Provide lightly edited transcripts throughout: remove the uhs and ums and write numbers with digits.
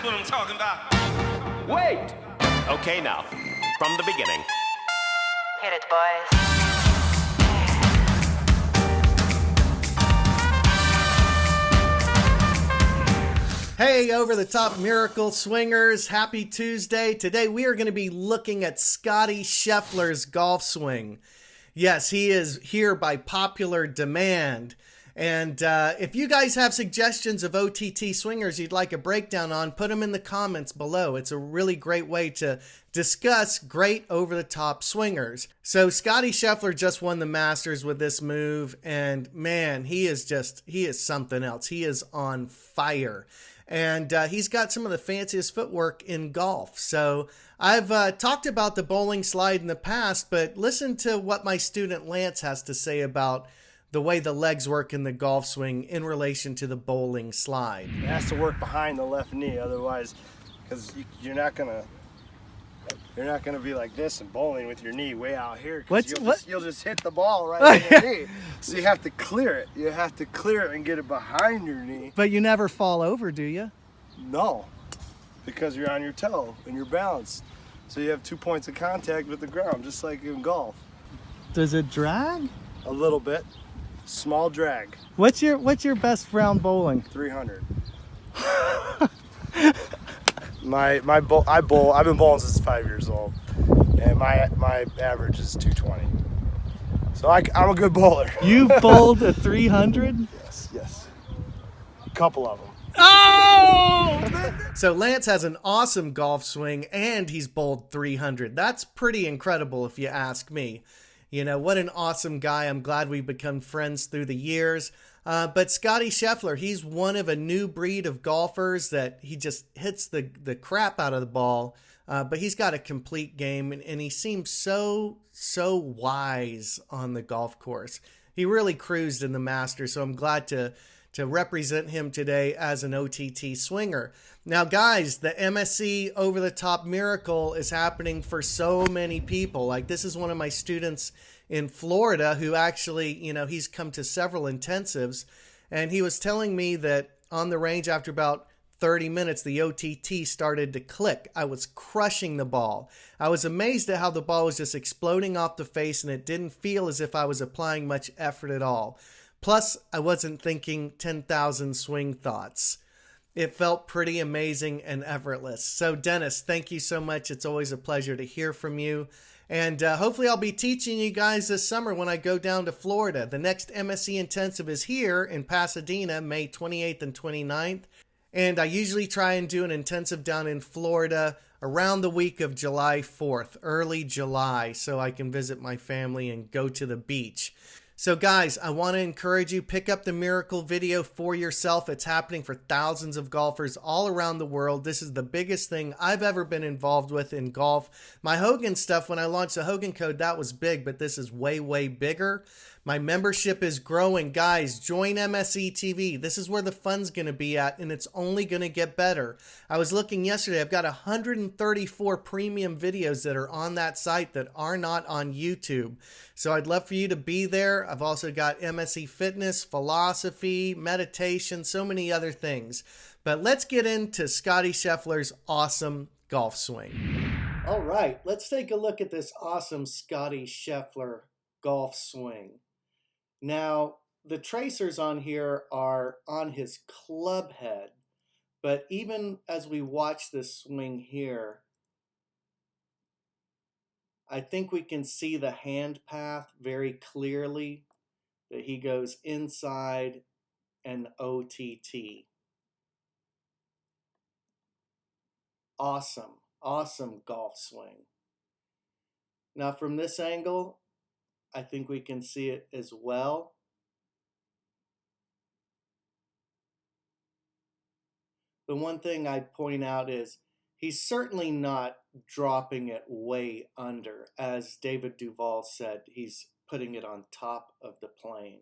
what I'm talking about. Wait! Okay, now, from the beginning. Hit it, boys. Hey, over the top miracle swingers, happy Tuesday. Today we are going to be looking at Scottie Scheffler's golf swing. Yes, he is here by popular demand. And if you guys have suggestions of OTT swingers you'd like a breakdown on, put them in the comments below. It's a really great way to discuss great over-the-top swingers. So Scottie Scheffler just won the Masters with this move, and man, he is something else. He is on fire. And he's got some of the fanciest footwork in golf. So I've talked about the bowling slide in the past, but listen to what my student Lance has to say about the way the legs work in the golf swing in relation to the bowling slide. It has to work behind the left knee, otherwise, because you're not gonna be like this and bowling with your knee way out here. You'll just hit the ball right on your knee. So you have to clear it. You have to clear it and get it behind your knee. But you never fall over, do you? No, because you're on your toe and you're balanced. So you have 2 points of contact with the ground, just like in golf. Does it drag? A little bit. Small drag. What's your best round bowling? 300. I've been bowling since 5 years old, and my average is 220. So I'm a good bowler. You bowled a 300? Yes. A couple of them. Oh! So Lance has an awesome golf swing, and he's bowled 300. That's pretty incredible if you ask me. You know, what an awesome guy. I'm glad we've become friends through the years. But Scottie Scheffler, he's one of a new breed of golfers that he just hits the crap out of the ball. But he's got a complete game, and he seems so wise on the golf course. He really cruised in the Masters, so I'm glad to represent him today as an OTT swinger. Now, guys, the MSC Over the Top Miracle is happening for so many people. Like, this is one of my students in Florida who actually, you know, he's come to several intensives, and he was telling me that on the range after about 30 minutes, the OTT started to click. I was crushing the ball. I was amazed at how the ball was just exploding off the face, and it didn't feel as if I was applying much effort at all. Plus, I wasn't thinking 10,000 swing thoughts. It felt pretty amazing and effortless. So, Dennis, thank you so much. It's always a pleasure to hear from you. And hopefully I'll be teaching you guys this summer when I go down to Florida. The next MSC Intensive is here in Pasadena, May 28th and 29th. And I usually try and do an intensive down in Florida around the week of July 4th, early July, so I can visit my family and go to the beach. So guys, I want to encourage you, pick up the Miracle video for yourself. It's happening for thousands of golfers all around the world. This is the biggest thing I've ever been involved with in golf. My Hogan stuff, when I launched the Hogan Code, that was big, but this is way, way bigger. My membership is growing. Guys, join MSE TV. This is where the fun's going to be at, and it's only going to get better. I was looking yesterday. I've got 134 premium videos that are on that site that are not on YouTube. So I'd love for you to be there. I've also got MSE Fitness, philosophy, meditation, so many other things. But let's get into Scottie Scheffler's awesome golf swing. All right, let's take a look at this awesome Scottie Scheffler golf swing. Now, the tracers on here are on his club head, but even as we watch this swing here, I think we can see the hand path very clearly, that he goes inside and OTT. Awesome, awesome golf swing. Now from this angle, I think we can see it as well. The one thing I'd point out is he's certainly not dropping it way under. As David Duval said, he's putting it on top of the plane.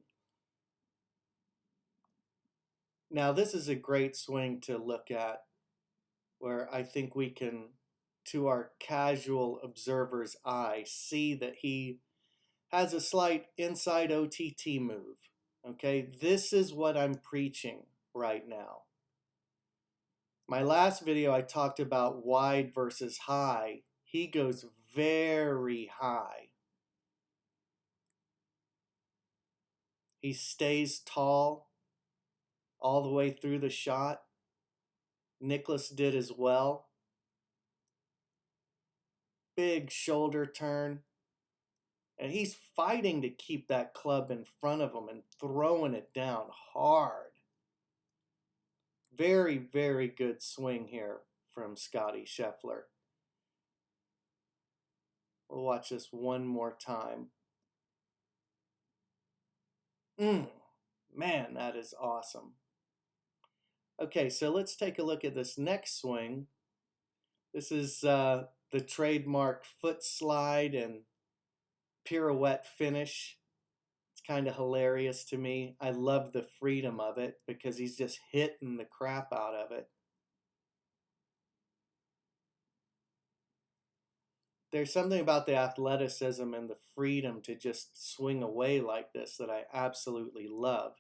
Now this is a great swing to look at, where I think we can, to our casual observer's eye, see that he has a slight inside OTT move. Okay, this is what I'm preaching right now. My last video I talked about wide versus high. He goes very high. He stays tall all the way through the shot. Nicklaus did as well. Big shoulder turn. And he's fighting to keep that club in front of him and throwing it down hard. Very, very good swing here from Scottie Scheffler. We'll watch this one more time. Man, that is awesome. Okay, so let's take a look at this next swing. This is the trademark foot slide and pirouette finish. It's kind of hilarious to me. I love the freedom of it because he's just hitting the crap out of it. There's something about the athleticism and the freedom to just swing away like this that I absolutely love.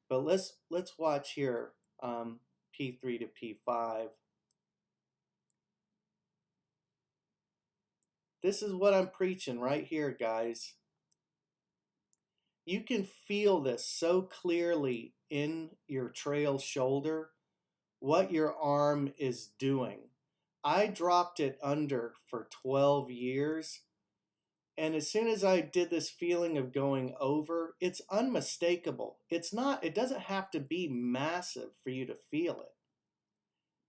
But let's watch here, P3 to P5. This is what I'm preaching right here, guys. You can feel this so clearly in your trail shoulder, what your arm is doing. I dropped it under for 12 years, and as soon as I did this feeling of going over, it's unmistakable. It doesn't have to be massive for you to feel it.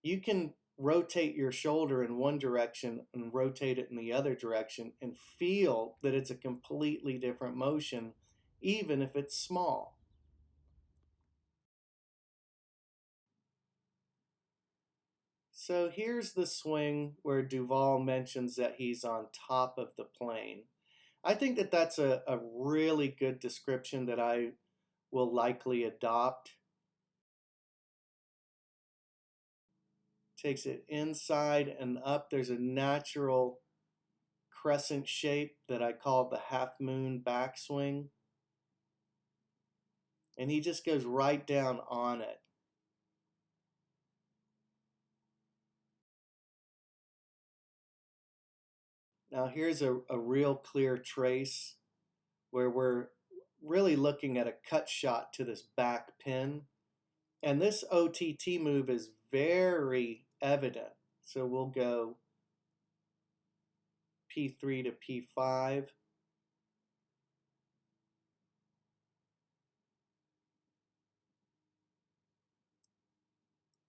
You can rotate your shoulder in one direction and rotate it in the other direction and feel that it's a completely different motion, even if it's small. So here's the swing where Duval mentions that he's on top of the plane. I think that that's a really good description that I will likely adopt. Takes it inside and up. There's a natural crescent shape that I call the half moon backswing. And he just goes right down on it. Now here's a real clear trace where we're really looking at a cut shot to this back pin. And this OTT move is very evident. So we'll go P3 to P5.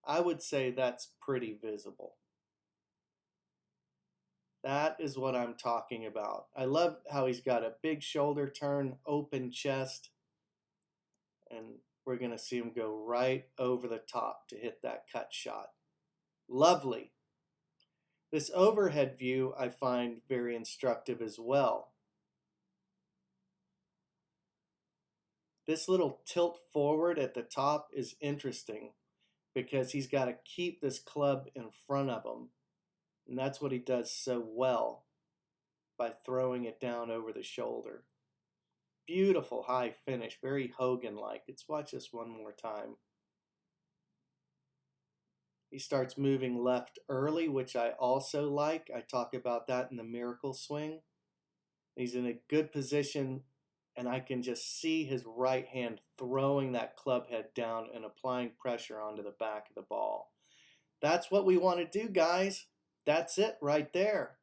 I would say that's pretty visible. That is what I'm talking about. I love how he's got a big shoulder turn, open chest, and we're going to see him go right over the top to hit that cut shot. Lovely. This overhead view I find very instructive as well. This little tilt forward at the top is interesting because he's got to keep this club in front of him. And that's what he does so well by throwing it down over the shoulder. Beautiful high finish, very Hogan-like. Let's watch this one more time. He starts moving left early, which I also like. I talk about that in the miracle swing. He's in a good position, and I can just see his right hand throwing that club head down and applying pressure onto the back of the ball. That's what we want to do, guys. That's it right there.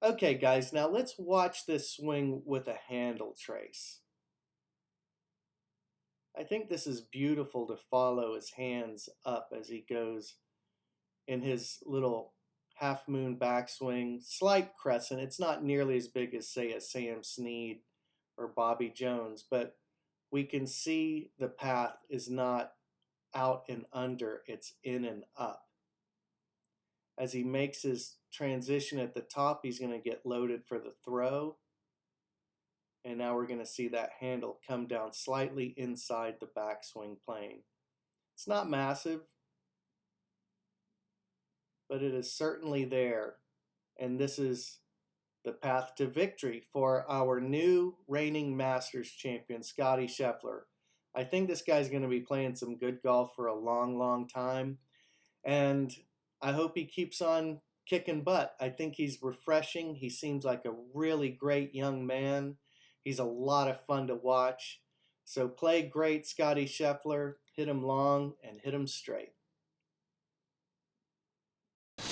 Okay, guys, now let's watch this swing with a handle trace. I think this is beautiful to follow his hands up as he goes in his little half moon backswing, slight crescent. It's not nearly as big as, say, a Sam Snead or Bobby Jones, but we can see the path is not out and under, it's in and up. As he makes his transition at the top, he's going to get loaded for the throw. And now we're going to see that handle come down slightly inside the backswing plane. It's not massive, but it is certainly there. And this is the path to victory for our new reigning Masters champion, Scottie Scheffler. I think this guy's going to be playing some good golf for a long, long time. and I hope he keeps on kicking butt. I think he's refreshing. He seems like a really great young man. He's a lot of fun to watch. So play great, Scottie Scheffler. Hit him long and hit him straight.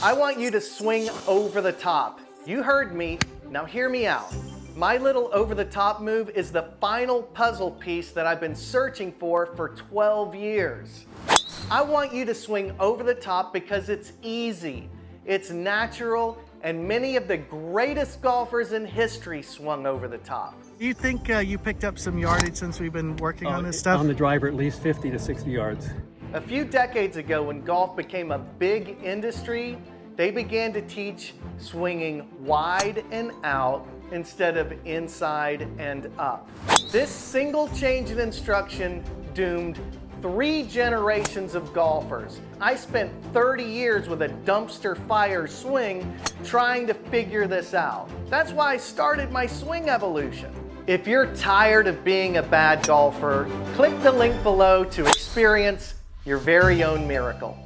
I want you to swing over the top. You heard me. Now hear me out. My little over-the-top move is the final puzzle piece that I've been searching for 12 years. I want you to swing over the top because it's easy, it's natural, and many of the greatest golfers in history swung over the top. Do you think you picked up some yardage since we've been working on this stuff? On the driver, at least 50 to 60 yards. A few decades ago, when golf became a big industry, they began to teach swinging wide and out instead of inside and up. This single change in instruction doomed 3 generations of golfers. I spent 30 years with a dumpster fire swing trying to figure this out. That's why I started my swing evolution. If you're tired of being a bad golfer, click the link below to experience your very own miracle.